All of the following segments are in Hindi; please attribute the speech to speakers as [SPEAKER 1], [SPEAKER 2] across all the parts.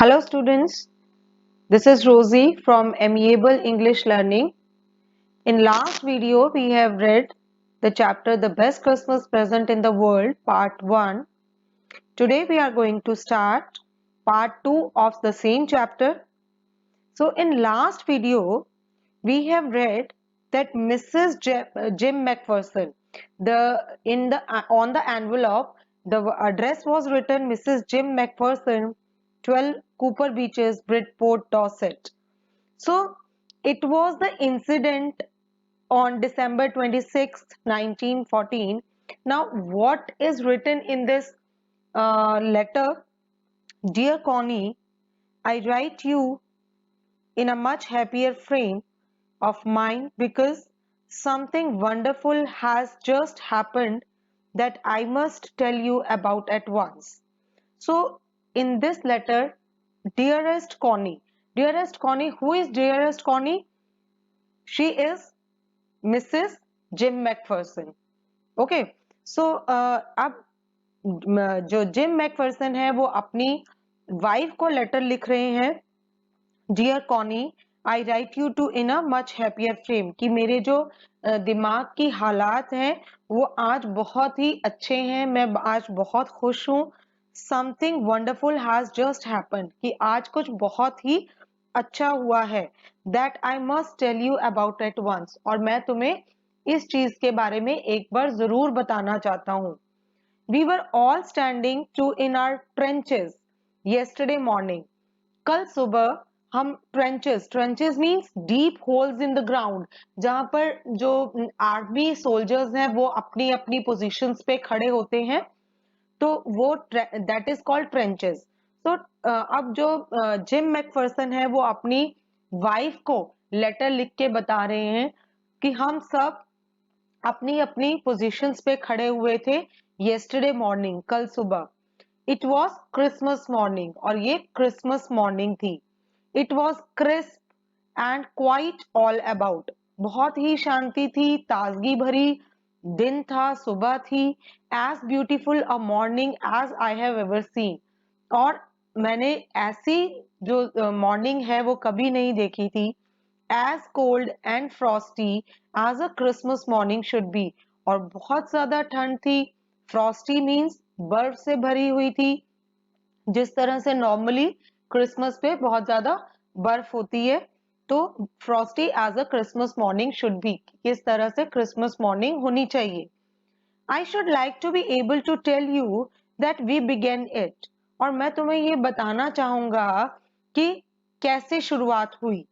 [SPEAKER 1] Hello students, this is Rosie from Amiable English Learning. In last video we have read the chapter The Best Christmas Present in the World Part 1. Today we are going to start Part 2 of the same chapter. So in last video we have read that Mrs. Jim McPherson, on the envelope the address was written Mrs. Jim McPherson, 12 Cooper Beaches, Bridport, Dorset. So it was the incident on December 26th, 1914. Now what is written in this letter? Dear Connie, I write you in a much happier frame of mind because something wonderful has just happened that I must tell you about at once. So, in this letter, dearest Connie, who is dearest Connie? She is Mrs. Jim McPherson. Okay so अब जो जिम मैकफर्सन है वो अपनी वाइफ को लेटर लिख रहे हैं dear Connie I write you to in a much happier frame कि मेरे जो दिमाग की हालात हैं वो आज बहुत ही अच्छे हैं, मैं आज बहुत खुश हूँ. Something wonderful has just happen कि आज कुछ बहुत ही अच्छा हुआ है. That I must tell you about at once और मैं तुम्हें इस चीज के बारे में एक बार जरूर बताना चाहता हूँ. We were all standing to in our trenches yesterday morning. कल सुबह हम trenches means deep holes in the ground, जहां पर जो आर्मी सोल्जर्स हैं वो अपनी अपनी पोजीशंस पे खड़े होते हैं, तो वो दैट इज कॉल्ड ट्रेंचेस. तो अब जो जिम मैकफर्सन है वो अपनी वाइफ को लेटर लिख के बता रहे हैं कि हम सब अपनी अपनी पोजीशंस पे खड़े हुए थे येस्टरडे मॉर्निंग, कल सुबह. इट वॉज क्रिसमस मॉर्निंग और ये क्रिसमस मॉर्निंग थी. It was crisp and quite all about. बहुत ही शांति थी, ताजगी भरी दिन था, सुबह थी. As beautiful a morning as I have ever seen. और मैंने ऐसी जो मॉर्निंग है वो कभी नहीं देखी थी. As cold and frosty as a Christmas morning should be. और बहुत ज्यादा ठंड थी. फ्रॉस्टी मीन्स बर्फ से भरी हुई थी, जिस तरह से नॉर्मली क्रिसमस पे बहुत ज्यादा बर्फ होती है. तो frosty as a Christmas morning should be, किस तरह से क्रिसमस मॉर्निंग होनी चाहिए. I should like to be able to tell you that we began it. और मैं तुम्हें ये बताना चाहूंगा कि कैसे शुरुआत हुई.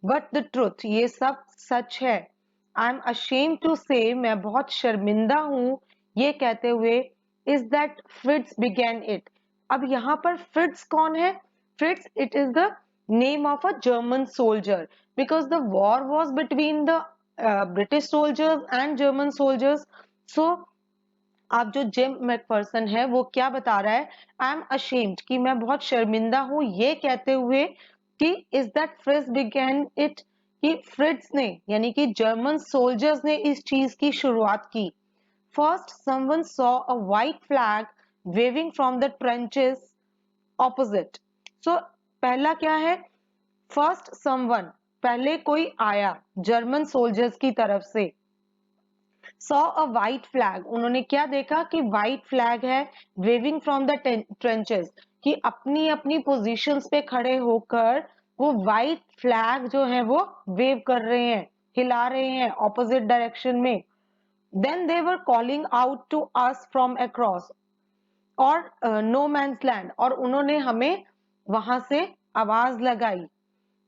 [SPEAKER 1] बट द ट्रुथ, ये सब सच है. आई एम अशेम्ड टू से, मैं बहुत शर्मिंदा हूं ये कहते हुए, is that Fritz began it. अब यहाँ पर फ्रिट्ज कौन है? Fritz, it is the name of a German soldier because the war was between the British soldiers and German soldiers. So अब जो जिम मैकफर्सन है वो क्या बता रहा है? आई एम अशेम्ड कि मैं बहुत शर्मिंदा हूं ये कहते हुए कि is that Fritz began it, कि फ्रिट्ज ने यानी कि जर्मन सोल्जर्स ने इस चीज की शुरुआत की. First someone saw a white flag waving from the trenches opposite. So पहला क्या है? फर्स्ट समवन, पहले कोई आया जर्मन सोल्जर्स की तरफ से. सॉ अ व्हाइट फ्लैग, उन्होंने क्या देखा कि व्हाइट फ्लैग है. वेविंग फ्रॉम द ट्रेंचेस, कि अपनी अपनी पोजीशंस पे खड़े होकर वो व्हाइट फ्लैग जो है वो वेव कर रहे हैं, हिला रहे हैं ऑपोजिट डायरेक्शन में. Then they were calling out to us from across और नो मैन्स लैंड, और उन्होंने हमें वहां से आवाज लगाई.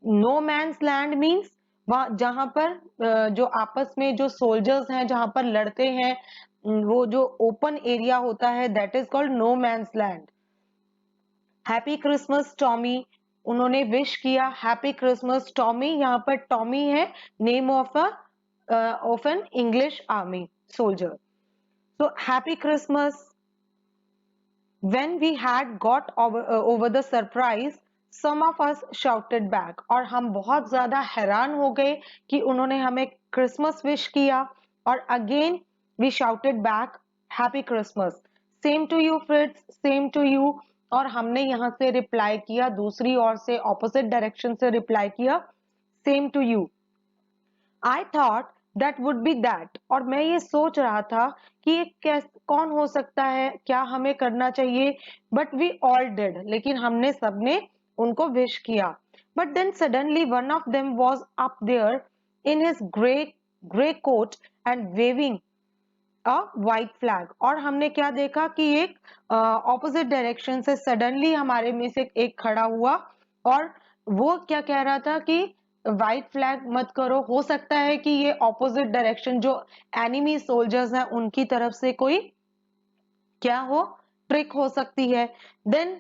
[SPEAKER 1] नो मैन्स लैंड मीन्स वहां जहां पर जो आपस में जो सोल्जर्स हैं जहां पर लड़ते हैं, वो जो ओपन एरिया होता है, that is called no man's land. Happy Christmas Tommy, उन्होंने विश किया हैप्पी क्रिसमस टॉमी. यहाँ पर टॉमी है name of an English army soldier. So happy Christmas. When we had got over the surprise, some of us shouted back. और हम बहुत ज्यादा हैरान हो गए कि उन्होंने हमें क्रिसमस विश किया. और again we shouted back, Happy Christmas. Same to you, Fritz. Same to you. और हमने यहाँ से रिप्लाई किया, दूसरी ओर से ऑपोजिट डायरेक्शन से रिप्लाई किया, same to you. I thought that would be that, और मैं ये सोच रहा था कि ये कौन हो सकता है, क्या हमें करना चाहिए, बट वी ऑल डिड, लेकिन हमने सबने उनको विश किया। But then suddenly one of them was up there in his grey grey coat and waving a white flag, और हमने क्या देखा कि एक ऑपोजिट डायरेक्शन से सडनली हमारे में से एक खड़ा हुआ, और वो क्या कह रहा था कि व्हाइट फ्लैग मत करो, हो सकता है कि ये ऑपोजिट डायरेक्शन जो एनिमी सोल्जर्स हैं उनकी तरफ से कोई क्या हो, ट्रिक हो सकती है। Then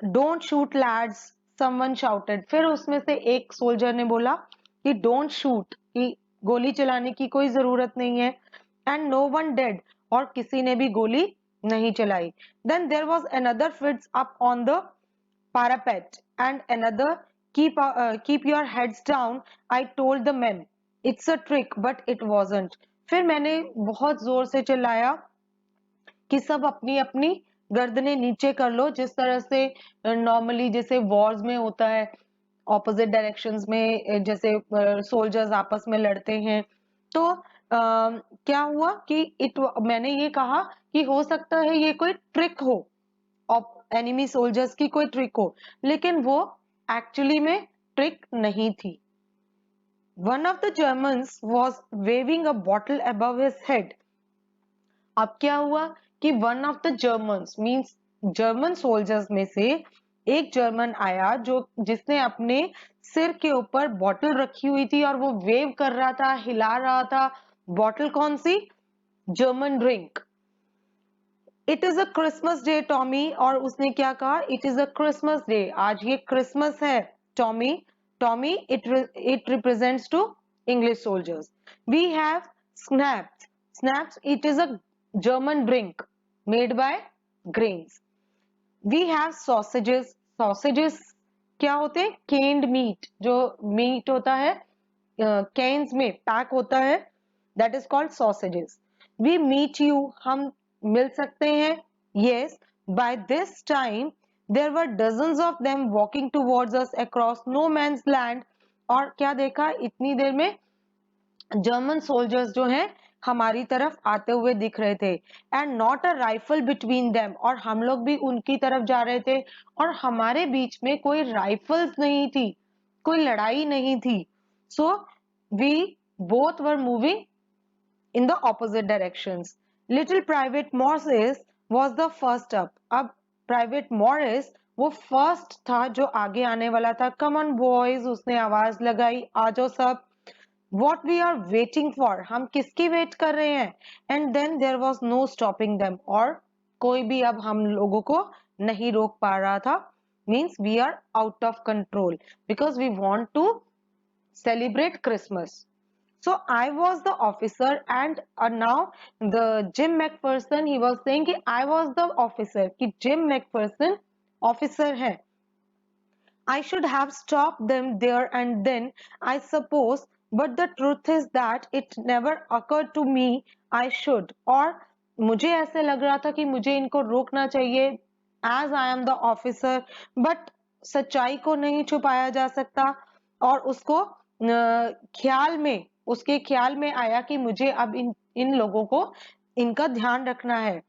[SPEAKER 1] don't shoot lads, someone shouted, फिर उसमें से एक सोल्जर ने बोला कि डोंट शूट, कि गोली चलाने की कोई जरूरत नहीं है, एंड नो वन डेड, और किसी ने भी गोली नहीं चलाई। Then there was another Fritz up on the parapet and another, keep your heads down, I told the men, it's a trick but it wasn't। फिर मैंने बहुत जोर से चिल्लाया कि सब अपनी अपनी गर्दनें नीचे कर लो, जिस तरह से नॉर्मली जैसे वॉर्स में होता है, ऑपोजिट डायरेक्शंस में जैसे सोल्जर्स आपस में लड़ते हैं। तो क्या हुआ कि मैंने ये कहा कि हो सकता है ये कोई ट्रिक हो, एनिमी सोल्जर्स की कोई ट्रिक हो, लेकिन वो एक्चुअली में ट्रिक नहीं थी। One of the Germans was waving a bottle above his head. अब क्या हुआ कि one of the Germans means German soldiers में से एक जर्मन आया जो जिसने अपने सिर के ऊपर बॉटल रखी हुई थी और वो वेव कर रहा था, हिला रहा था। बॉटल कौन सी? German drink. It is a Christmas day Tommy, और उसने क्या कहा? It is a Christmas day, आज ये क्रिसमस है Tommy. Tommy, it represents two English soldiers. We have schnapps. Schnapps, it is a German drink made by grains. We have sausages. Sausages क्या होते हैं? केन्ड मीट, जो मीट होता है कैन्स में पैक होता है, that is called sausages. We meet you, हम मिल सकते हैं। Yes, by this time there were dozens of them walking towards us across no man's land. और क्या देखा? इतनी देर में जर्मन सोल्जर्स जो हैं हमारी तरफ आते हुए दिख रहे थे, and not a rifle between them, और हम लोग भी उनकी तरफ जा रहे थे, और हमारे बीच में कोई राइफल्स नहीं थी, कोई लड़ाई नहीं थी। So we both were moving in the opposite directions. Little Private Morris was the first up. अब प्राइवेट मॉरिस वो फर्स्ट था जो आगे आने वाला था। कम ऑन बॉयज, उसने आवाज लगाई, आ जाओ सब। What we are waiting for, हम किसकी वेट कर रहे हैं? And then there was no stopping them, और कोई भी अब हम लोगों को नहीं रोक पा रहा था। Means we are out of control because we want to celebrate Christmas. So I was the officer, and now the Jim McPherson, he was saying कि I was the officer, कि Jim McPherson officer है। I should have stopped them there and then, I suppose, but the truth is that it never occurred to me I should। और मुझे ऐसे लग रहा था कि मुझे इनको रोकना चाहिए as I am the officer, but सच्चाई को नहीं छुपाया जा सकता, और उसको उसके ख्याल में आया कि मुझे अब इन लोगों को इनका ध्यान रखना है।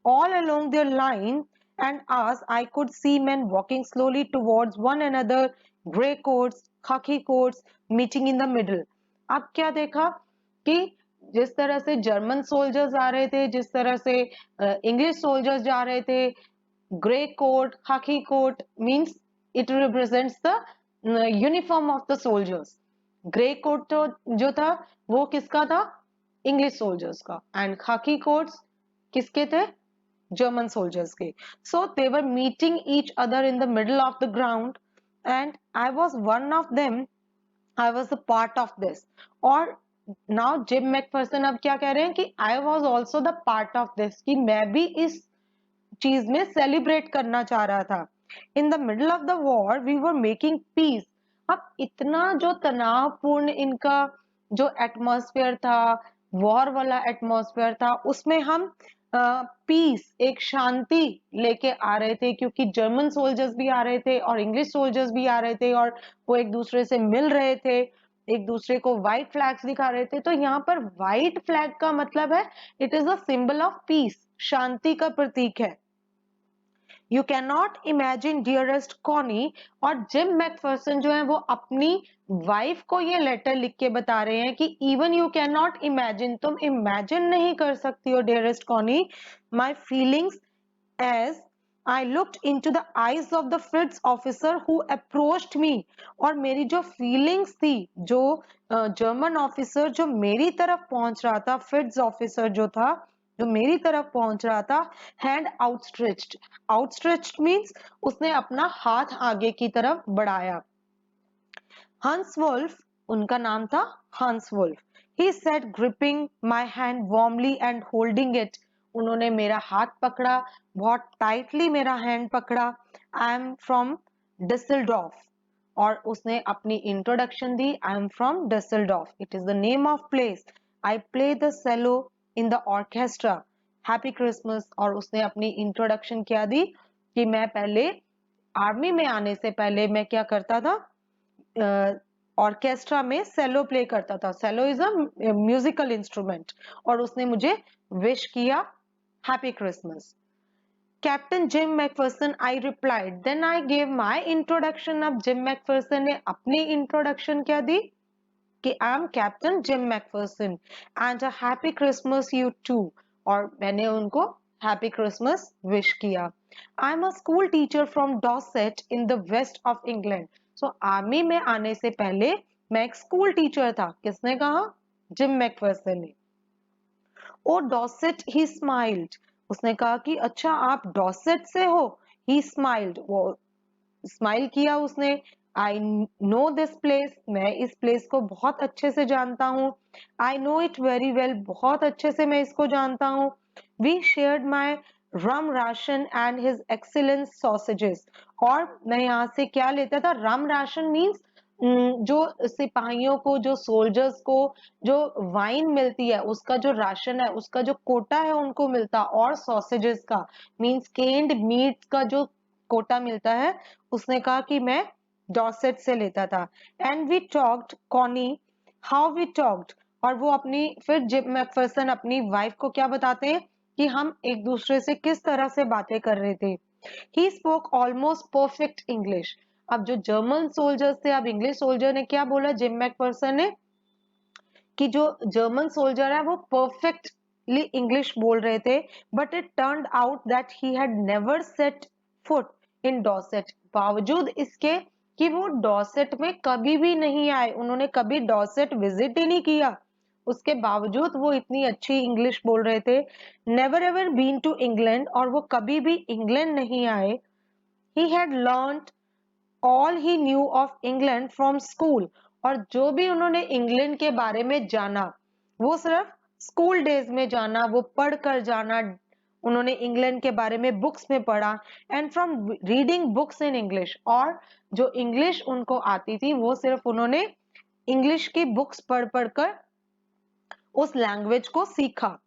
[SPEAKER 1] All along their line and us, I could see men walking slowly towards one another, grey coats, khaki coats, meeting in the middle। अब क्या देखा कि जिस तरह से जर्मन सोल्जर्स आ रहे थे, जिस तरह से इंग्लिश सोल्जर्स जा रहे थे, grey coat, khaki coat means it represents the uniform of the soldiers. Grey coat तो जो था वो किसका था? इंग्लिश सोल्जर्स का। एंड खाकी कोट्स किसके थे? German soldiers के। So they were meeting each other in the middle of the ground, and I was one of them. I was a part of this। और now Jim McPherson अब क्या कह रहे हैं कि I was also the part of this, कि मैं भी इस चीज में सेलिब्रेट करना चाह रहा था। In the middle of the war we were making peace. अब इतना जो तनावपूर्ण इनका जो एटमॉस्फेयर था, वॉर वाला एटमॉस्फेयर था, उसमें हम पीस, एक शांति लेके आ रहे थे, क्योंकि जर्मन सोल्जर्स भी आ रहे थे और इंग्लिश सोल्जर्स भी आ रहे थे और वो एक दूसरे से मिल रहे थे, एक दूसरे को व्हाइट फ्लैग्स दिखा रहे थे। तो यहाँ पर व्हाइट फ्लैग का मतलब है it is a symbol of peace, शांति का प्रतीक है। You can not imagine dearest Connie, और जिम मैकफर्सन जो है वो अपनी वाइफ को ये लेटर लिख के बता रहे हैं कि even you can not imagine, तुम इमेजिन नहीं कर सकती हो dearest Connie, my feelings as I looked into the eyes of the Fritz officer who approached me, और मेरी जो फीलिंग्स थी, जो जर्मन ऑफिसर जो मेरी तरफ पहुंच रहा था, फ्रिट्ज ऑफिसर जो था जो मेरी तरफ पहुंच रहा था, हैंड आउटस्ट्रेच्ड, आउटस्ट्रेच्ड मीन्स उसने अपना हाथ आगे की तरफ बढ़ाया। हंस वुल्फ, उनका नाम था Hans Wolf, he said gripping my hand warmly and holding it, उन्होंने मेरा हाथ पकड़ा, बहुत टाइटली मेरा हैंड पकड़ा। आई एम फ्रॉम डिसल्डॉर्फ, और उसने अपनी इंट्रोडक्शन दी, I am from Dusseldorf, it is the name of place, I play the cello in the orchestra, happy Christmas. और उसने अपनी इंट्रोडक्शन क्या दी कि मैं पहले आर्मी में आने से पहले मैं क्या करता था, ऑर्केस्ट्रा में सेलो प्ले करता था, cello is a musical instrument, और उसने मुझे विश किया happy Christmas. Captain Jim McPherson, I replied, then I gave my introduction. अब जिम मैकफर्सन ने अपनी इंट्रोडक्शन क्या दी कि I am captain Jim McPherson and a happy Christmas you too, और मैंने उनको हैप्पी क्रिसमस विश किया। I am a school teacher from Dorset in the west of England, so army में आने से पहले मैं एक स्कूल टीचर था, किसने कहा, जिम मैकफर्सन ने। ओ डॉसेट, ही स्माइल्ड, उसने कहा कि अच्छा आप डॉसेट से हो, ही स्माइल्ड, वो स्माइल किया उसने। आई नो दिस प्लेस, मैं इस प्लेस को बहुत अच्छे से जानता हूँ, I know it very well, बहुत अच्छे से मैं इसको जानता हूँ। We shared my rum ration and his excellence sausages, और मैं यहाँ से क्या लेता था, रम राशन मीन्स जो सिपाहियों को, जो सोल्जर्स को जो वाइन मिलती है उसका जो राशन है, उसका जो कोटा है उनको मिलता, और सॉसेजेस का मीन्स केन्ड मीट का जो कोटा मिलता है, उसने कहा कि मैं डॉसेट से लेता था। And we talked Connie, how we talked, और वो अपनी फिर जिम मैकफर्सन अपनी वाइफ को क्या बताते हैं कि हम एक दूसरे से किस तरह से बातें कर रहे थे। He spoke almost perfect English, अब जो जर्मन सोल्जर्स थे, अब इंग्लिश सोल्जर ने क्या बोला जिम मैकफर्सन ने कि जो जर्मन सोल्जर है वो परफेक्टली इंग्लिश बोल रहे थे, but it turned out that he had never set foot in Dorset, बावजूद इसके कि वो डॉसेट में कभी भी नहीं आए, उन्होंने कभी डॉसेट विजिट ही नहीं किया, उसके बावजूद वो इतनी अच्छी इंग्लिश बोल रहे थे। Never ever been to England, और वो कभी भी इंग्लैंड नहीं आए। He had learned all he knew of England from school, और जो भी उन्होंने इंग्लैंड के बारे में जाना वो सिर्फ स्कूल डेज में जाना, वो पढ़ कर जाना, उन्होंने इंग्लैंड के बारे में बुक्स में पढ़ा, and from reading books in English, और जो इंग्लिश उनको आती थी वो सिर्फ उन्होंने इंग्लिश की बुक्स पढ़ पढ़ कर उस लैंग्वेज को सीखा।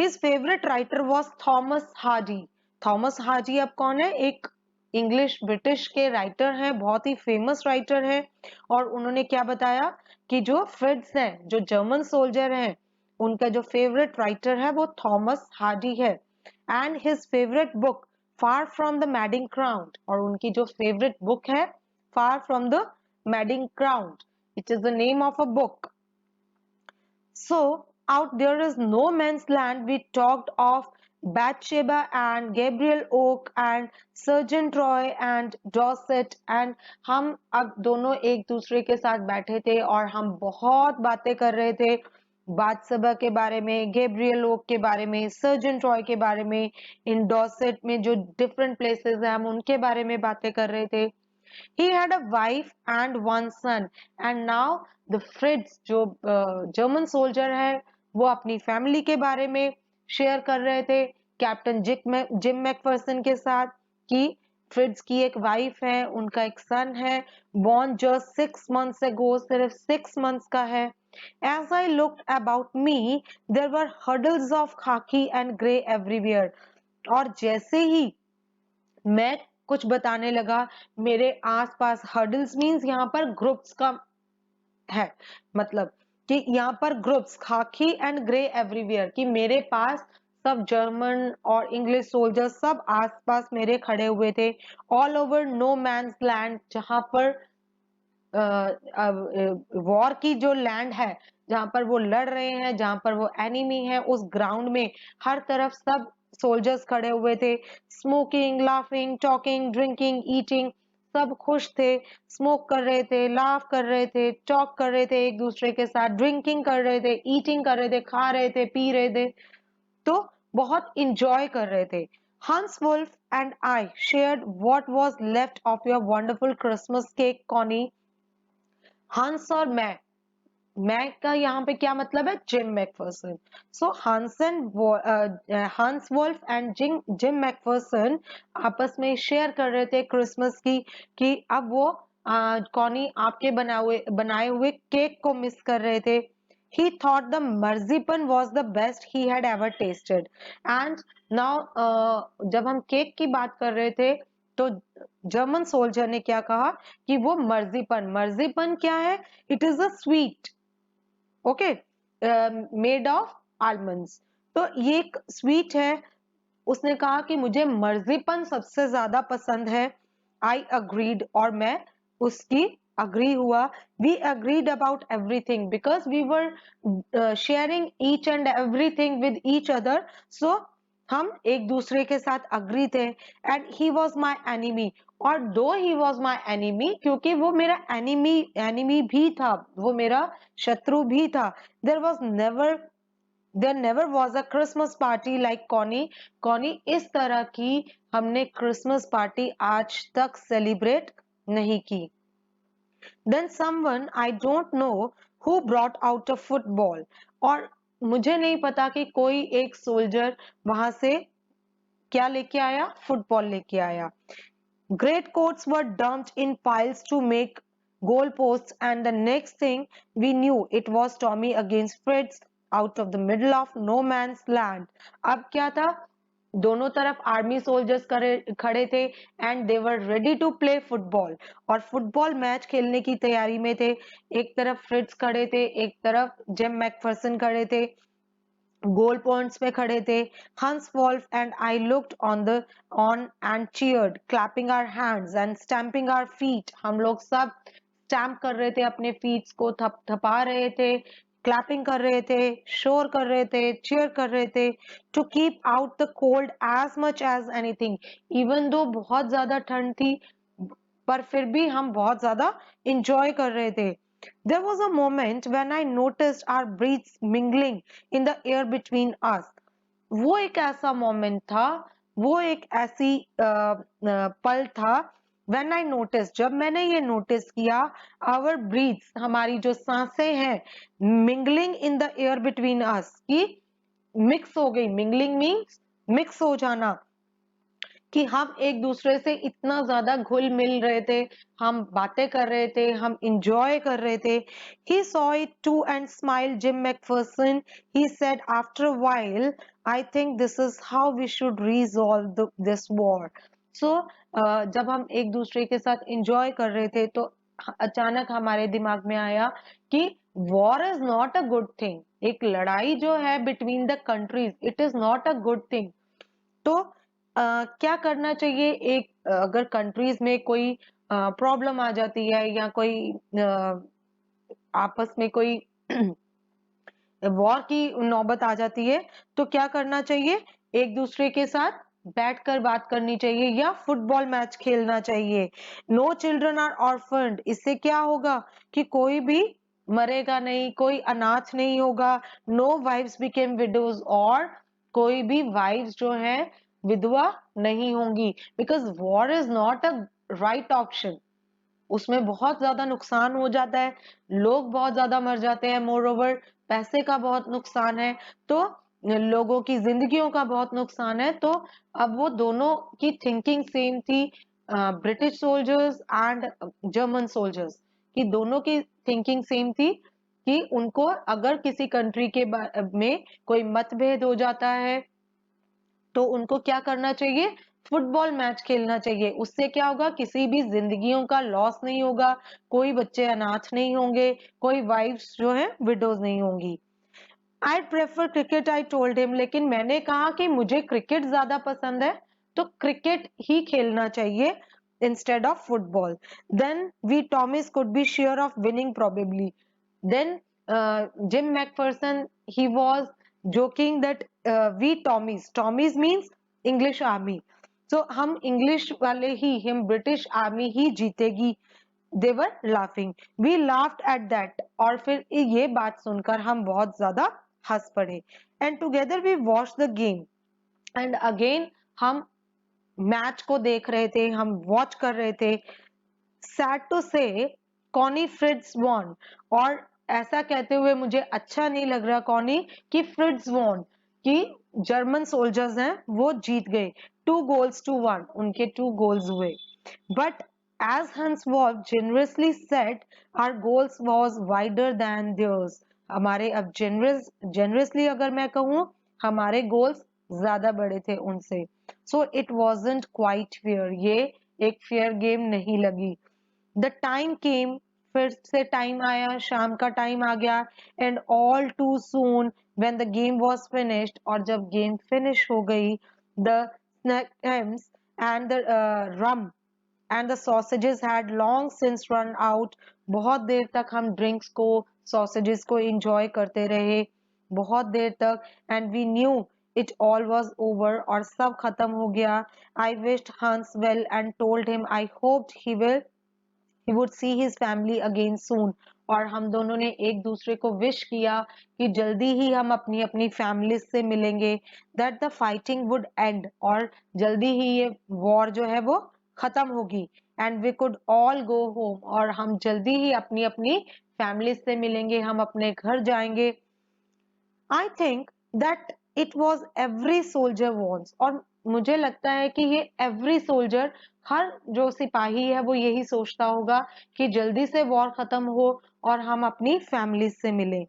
[SPEAKER 1] His favourite writer was Thomas Hardy, Thomas Hardy अब कौन है, एक इंग्लिश ब्रिटिश के राइटर हैं, बहुत ही फेमस राइटर हैं, और उन्होंने क्या बताया कि जो फ्रिट्ज हैं, जो जर्मन सोल्जर हैं, उनका जो फेवरेट राइटर है वो थॉमस हार्डी है। And his favourite book far from the madding crowd, और उनकी जो फेवरेट बुक है far from the madding crowd, it is the name of a book. So out there is no man's land. We talked of Bathsheba and Gabriel Oak and Sergeant Roy and Dorset, and हम अब दोनों एक दूसरे के साथ बैठे थे और हम बहुत बातें कर रहे थे बाथशेबा के बारे में, गेब्रियल ओक के बारे में, सर्जेंट रॉय के बारे में, इन डॉसेट में जो डिफरेंट प्लेसेस हैं हम उनके बारे में बातें कर रहे थे। He had a wife and one son, and now the Fritz जो जर्मन सोल्जर है वो अपनी फैमिली के बारे में शेयर कर रहे थे कैप्टन जिम मैकफर्सन के साथ कि फ्रिट्ज की एक वाइफ है, उनका एक सन है, बॉर्न जस्ट 6 months ago, सिर्फ 6 months का है, As I looked about me, there were huddles of khaki and grey everywhere. और जैसे ही मैं कुछ बताने लगा, मेरे आसपास हडल्स मीन्स यहाँ पर ग्रुप्स का है, मतलब कि यहाँ पर ग्रुप्स खाकी एंड ग्रे एवरीवेयर, कि मेरे पास सब जर्मन और इंग्लिश सोल्जर्स सब आसपास मेरे खड़े हुए थे। All over no man's land, जहां पर वॉर की जो लैंड है, जहां पर वो लड़ रहे हैं, जहां पर वो एनिमी है, उस ग्राउंड में हर तरफ सब सोल्जर्स खड़े हुए थे। Smoking, laughing, talking, drinking, eating, सब खुश थे। स्मोक कर रहे थे, लाफ कर रहे थे, टॉक कर रहे थे एक दूसरे के साथ, ड्रिंकिंग कर रहे थे, ईटिंग कर रहे थे, खा रहे थे, पी रहे थे, तो बहुत इंजॉय कर रहे थे। Hans Wolf and I shared what was left of your wonderful Christmas cake, Connie. Hans और मैं का यहाँ पे क्या मतलब है, जिम मैकफर्सन। सो हंस वुल्फ एंड जिम मैकफर्सन आपस में शेयर कर रहे थे क्रिसमस की, कि अब वो कॉनी आपके बनाए हुए केक को मिस कर रहे थे। He thought the marzipan was the best he had ever tasted. And now जब हम केक की बात कर रहे थे, तो जर्मन सोल्जर ने क्या कहा कि वो मर्जीपन, मर्जीपन क्या है, it is a sweet, okay, made of almonds. तो ये एक स्वीट है। उसने कहा कि मुझे मर्जीपन सबसे ज्यादा पसंद है। आई अग्रीड, और मैं उसकी अग्री हुआ। We agreed about everything because we were sharing each and everything with each other. So हम एक दूसरे के साथ अग्री थे। And he was my enemy, और दो ही वॉज माई एनिमी, क्योंकि वो मेरा एनिमी भी था, वो मेरा शत्रु भी था। There was never There never was a Christmas party like Connie. Connie, इस तरह की हमने क्रिसमस पार्टी आज तक सेलिब्रेट नहीं की। Then someone I don't know who brought out a football, और मुझे नहीं पता कि कोई एक सोल्जर वहां से क्या लेके आया, फुटबॉल लेके आया। Great coats were dumped in piles to make goalposts, and the next thing we knew, it was Tommy against Fritz out of the middle of no man's land. अब क्या था, दोनों तरफ आर्मी सोल्जर्स खड़े थे, and they were ready to play football, और फुटबॉल मैच खेलने की तैयारी में थे। एक तरफ फ्रिट्स खड़े थे, एक तरफ जिम मैकफर्सन खड़े थे, गोल पॉइंट्स पे खड़े थे। Hans Wolf and I looked on and cheered, clapping our hands and stamping our feet. हम लोग सब स्टैम्प कर रहे थे, अपने फीट्स को थपथपा रहे थे, क्लैपिंग कर रहे थे, शोर कर रहे थे, चीयर कर रहे थे, to keep out the cold as much as anything. Even though बहुत ज्यादा ठंड थी, पर फिर भी हम बहुत ज्यादा इंजॉय कर रहे थे। There was a moment when I noticed our breaths mingling in the air between us. वो एक ऐसा मोमेंट था, वो एक ऐसी पल था, when I noticed, जब मैंने ये नोटिस किया, our breaths, हमारी जो सांसें हैं, mingling in the air between us, कि मिक्स हो गई। मिंगलिंग मीन्स मिक्स हो जाना, कि हम एक दूसरे से इतना ज्यादा घुल मिल रहे थे, हम बातें कर रहे थे, हम इंजॉय कर रहे थे। He saw it too and smiled. Jim McPherson, he said after a while, I think this is how we should resolve this war. So जब हम एक दूसरे के साथ इंजॉय कर रहे थे, तो अचानक हमारे दिमाग में आया कि war is not a good thing. एक लड़ाई जो है between the countries, it is not a good thing. तो क्या करना चाहिए, एक अगर कंट्रीज में कोई प्रॉब्लम आ जाती है, या कोई आपस में कोई वॉर की नौबत आ जाती है, तो क्या करना चाहिए, एक दूसरे के साथ बैठकर बात करनी चाहिए, या फुटबॉल मैच खेलना चाहिए। नो चिल्ड्रन आर ऑर्फन्ड, इससे क्या होगा कि कोई भी मरेगा नहीं, कोई अनाथ नहीं होगा। नो वाइव्स बिकेम विडोज, और कोई भी वाइव्स जो है विधवा नहीं होंगी, because war is not a right option. उसमें बहुत ज्यादा नुकसान हो जाता है, लोग बहुत ज्यादा मर जाते हैं, मोर ओवर पैसे का बहुत नुकसान है, तो लोगों की जिंदगियों का बहुत नुकसान है। तो अब वो दोनों की थिंकिंग सेम थी, British soldiers and German soldiers की दोनों की थिंकिंग सेम थी। कि उनको अगर किसी कंट्री के में कोई मतभेद हो जाता है तो उनको क्या करना चाहिए, फुटबॉल मैच खेलना चाहिए। उससे क्या होगा, किसी भी जिंदगियों का लॉस नहीं होगा, कोई बच्चे अनाथ नहीं होंगे, कोई वाइफ्स जो है विडोज नहीं होंगी। I prefer cricket, I told him, लेकिन मैंने कहा कि मुझे क्रिकेट ज्यादा पसंद है, तो क्रिकेट ही खेलना चाहिए instead of football. Then we Tommies could be sure of winning probably. Then Jim McPherson, he was joking that we Tommies, Tommies means English Army. So हम English वाले ही, हम British Army ही जीतेगी. They were laughing. We laughed at that. और फिर ये बात सुनकर हम बहुत ज्यादा हंस पड़े. And together we watched the game. And again हम मैच को देख रहे थे, हम वॉच कर रहे थे. सैड टू से कॉनी फ्रिट्ज वॉन, और ऐसा कहते हुए मुझे अच्छा नहीं लग रहा कॉनी कि फ्रिट्ज वॉन, कि जर्मन सोल्जर्स हैं वो जीत गए, 2-1, उनके 2 गोल्स हुए. But as Hans Wolf generously said, our goals was wider than theirs. हमारे, अब जेनरसली अगर मैं कहूँ, हमारे गोल्स ज्यादा बड़े थे उनसे. So it wasn't quite fair, ये एक फेयर गेम नहीं लगी. द टाइम केम, फिर से टाइम आया, शाम का टाइम आ गया. And all too soon when the game was finished, और जब गेम फिनिश हो गई, the snacks and the rum and the sausages had long since run out. बहुत देर तक हम ड्रिंक्स को, सॉसेजेस को एंजॉय करते रहे, बहुत देर तक. And we knew it all was over, और सब खत्म हो गया. I wished Hans well and told him I hoped he would see his family again soon. और हम दोनों ने एक दूसरे को विश किया कि जल्दी ही हम अपनी अपनी फैमिली से मिलेंगे, that the fighting would end, और जल्दी ही ये वॉर जो है वो खत्म होगी, and we could all go home, और हम जल्दी ही अपनी अपनी फैमिली से मिलेंगे, हम अपने घर जाएंगे. I think that it was every soldier wants, और मुझे लगता है कि ये एवरी सोल्जर, हर जो सिपाही है वो यही सोचता होगा कि जल्दी से वॉर खत्म हो और हम अपनी फैमिली से मिले.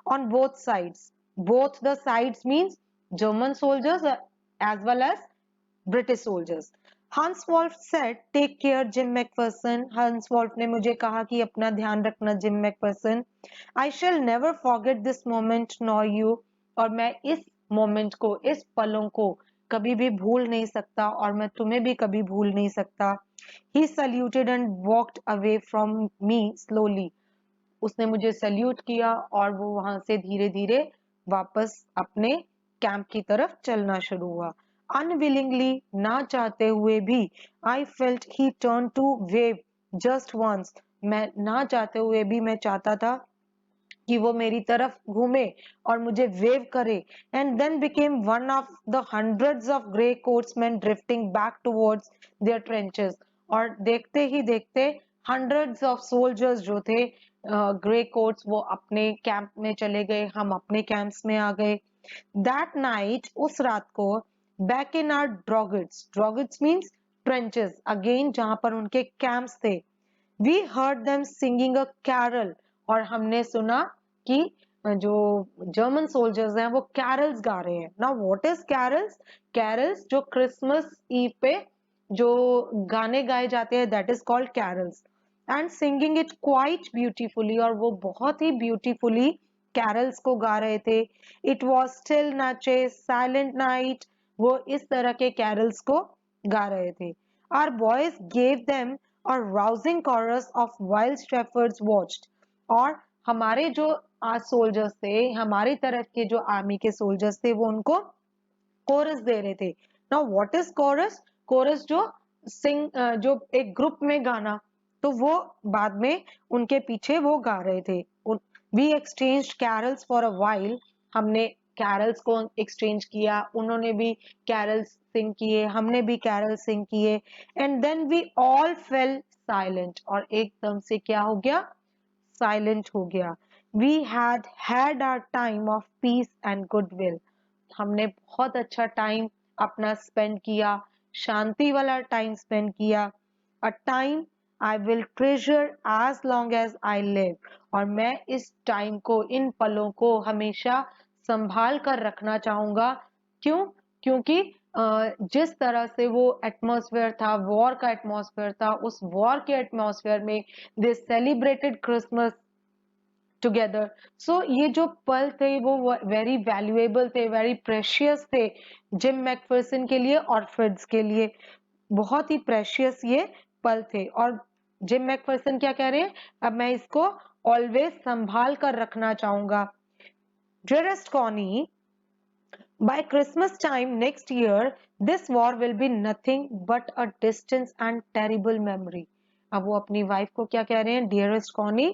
[SPEAKER 1] On both the sides means German soldiers as well as British soldiers. Hans Wolf said, take care Jim McPherson. Hans Wolf ने मुझे कहा कि अपना ध्यान रखना Jim McPherson. I shall never forget this moment nor you, और मैं इस मोमेंट को, इस पलों को कभी भी भूल नहीं सकता, और मैं तुम्हें भी कभी भूल नहीं सकता. He saluted and walked away from me slowly. उसने मुझे सल्यूट किया और वो वहां से धीरे धीरे वापस अपने कैंप की तरफ चलना शुरू हुआ. अनविलिंगली, ना चाहते हुए भी, I felt he turn to wave just once. मैं ना चाहते हुए भी मैं चाहता था कि वो मेरी तरफ घूमे और मुझे वेव करे. And then became one of the hundreds of grey coatsmen drifting back towards their trenches. और देखते ही देखते हंड्रेड्स ऑफ सोल्जर्स जो थे, ग्रे कोट्स, वो अपने कैंप में चले गए, हम अपने कैंप्स में आ गए. दैट नाइट, उस रात को, back in our dugouts means trenches, again जहां पर उनके कैंप्स थे, we heard them singing a carol. और हमने सुना कि जो जर्मन सोल्जर्स हैं वो कैरल्स गा रहे हैं. Now what is carols? Carols जो क्रिसमस ईव पे जो गाने गाए जाते हैं, that is called carols. And singing it quite beautifully, और वो बहुत ही ब्यूटीफुली कैरल्स को गा रहे थे. इट वॉज स्टिल नाचे साइलेंट नाइट, वो इस तरह के कैरल्स को गा रहे थे. आवर बॉयज गेव देम और rousing chorus of while shepherds watched. और हमारे जो आज सोल्जर्स थे, हमारी तरफ के जो आर्मी के सोल्जर्स थे, वो उनको कोरस दे रहे थे. Now what is chorus? Chorus जो जो एक ग्रुप में गाना, तो वो बाद में उनके पीछे वो गा रहे थे. We exchange carols for a while, हमने कैरल्स को एक्सचेंज किया, उन्होंने भी कैरल्स सिंग किए, हमने भी कैरल सिंग किए. And then we all fell silent, और एकदम से क्या हो गया? साइलेंट हो गया. We had had our time of peace and goodwill. हमने बहुत अच्छा टाइम अपना स्पेंड किया, शांति वाला टाइम स्पेंड किया. A time I will treasure as long as I live, और मैं इस टाइम को, इन पलों को हमेशा संभाल कर रखना चाहूंगा। क्यों? क्योंकि जिस तरह से वो एटमॉस्फेयर था, वॉर का एटमॉस्फेयर था, उस वॉर के एटमॉस्फेयर में दे सेलिब्रेटेड क्रिसमस टुगेदर। सो ये जो पल थे वो वेरी वैल्यूएबल थे, वेरी प्रेशियस थे जिम मैकफर्सन के लिए और फ्रिड्स के लिए। बहुत ही प्रेशियस ये पल थे। और जिम मैकफर्सन क्या कह रहे हैं? अब मैं इसको ऑलवेज संभाल कर रखना चाहूंगा। Dearest Connie, by Christmas time next year, this war will be nothing but a distance and terrible memory. अब वो अपनी वाइफ को क्या कह रहे हैं? डियरेस्ट कॉनी,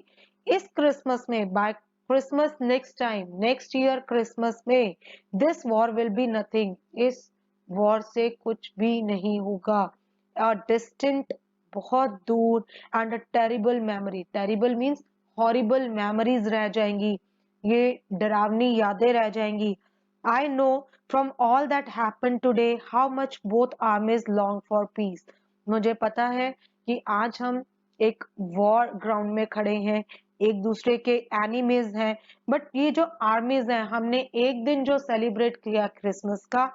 [SPEAKER 1] इस क्रिसमस में, by Christmas next time, next year Christmas में, this war will be nothing, इस वॉर से कुछ भी नहीं होगा। अ डिस्टेंट, बहुत दूर, and a terrible memory, terrible means horrible memories रह जाएंगी, ये डरावनी यादें रह जाएंगी। I know from all that happened today how much both armies long for peace. मुझे पता है कि आज हम एक वॉर ग्राउंड में खड़े हैं, एक दूसरे के एनिमीज हैं, बट ये जो आर्मीज हैं, हमने एक दिन जो सेलिब्रेट किया क्रिसमस का,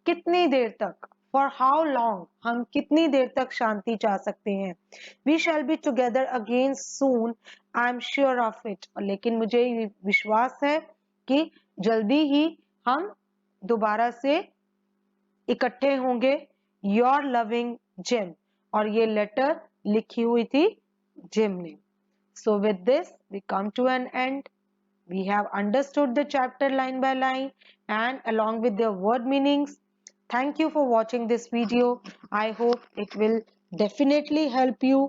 [SPEAKER 1] कितनी देर तक, फॉर हाउ लॉन्ग, हम कितनी देर तक शांति चाह सकते हैं? We shall be together again soon, I am sure of it. लेकिन मुझे विश्वास है कि जल्दी ही हम दोबारा से इकट्ठे होंगे। योर लविंग जिम, और ये लेटर लिखी हुई थी जिम ने। So with this we come to an end. We have understood the chapter line by line and along with their word meanings. Thank you for watching this video. I hope it will definitely help you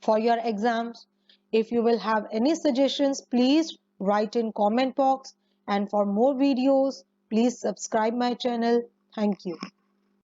[SPEAKER 1] for your exams. If you will have any suggestions, please write in comment box. And for more videos, please subscribe my channel. Thank you.